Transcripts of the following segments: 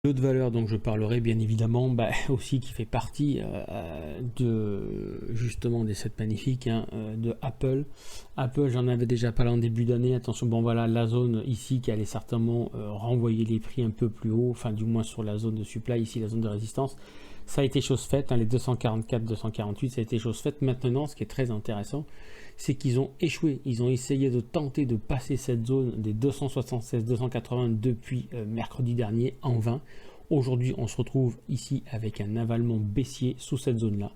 L'autre valeur dont je parlerai bien évidemment, aussi qui fait partie de justement des 7 magnifiques, de Apple. Apple, j'en avais déjà parlé en début d'année. Attention, bon voilà, la zone ici qui allait certainement renvoyer les prix un peu plus haut, enfin du moins sur la zone de supply, ici la zone de résistance. Ça a été chose faite, les 244, 248, ça a été chose faite. Maintenant, ce qui est très intéressant, c'est qu'ils ont échoué. Ils ont essayé de tenter de passer cette zone des 276, 280 depuis mercredi dernier en vain. Aujourd'hui, on se retrouve ici avec un avalement baissier sous cette zone-là.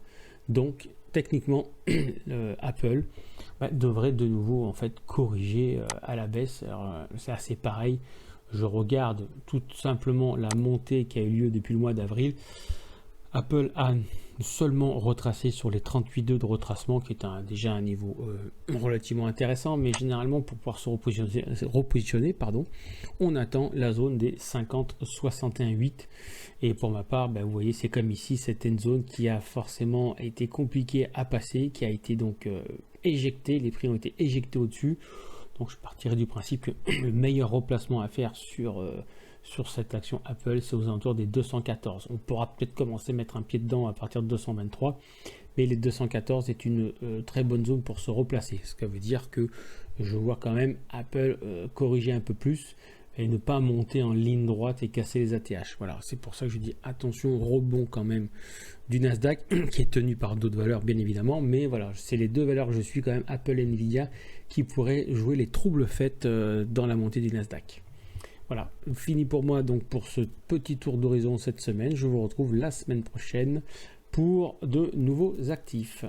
Donc, techniquement, Apple devrait de nouveau en fait corriger à la baisse. C'est assez pareil. Je regarde tout simplement la montée qui a eu lieu depuis le mois d'avril. Apple a seulement retracé sur les 38,2 de retracement, qui est déjà un niveau relativement intéressant, mais généralement pour pouvoir se repositionner, on attend la zone des 50,61,8. Et pour ma part, vous voyez, c'est comme ici, c'était une zone qui a forcément été compliquée à passer, qui a été donc éjectée, les prix ont été éjectés au-dessus. Donc je partirai du principe que le meilleur replacement à faire sur cette action Apple, c'est aux alentours des 214. On pourra peut-être commencer à mettre un pied dedans à partir de 223, mais les 214 est une très bonne zone pour se replacer. Ce qui veut dire que je vois quand même Apple corriger un peu plus et ne pas monter en ligne droite et casser les ATH. Voilà, c'est pour ça que je dis attention, rebond quand même du Nasdaq, qui est tenu par d'autres valeurs bien évidemment, mais voilà, c'est les deux valeurs que je suis quand même, Apple et Nvidia, qui pourraient jouer les troubles faits dans la montée du Nasdaq. Voilà, fini pour moi donc pour ce petit tour d'horizon cette semaine. Je vous retrouve la semaine prochaine pour de nouveaux actifs.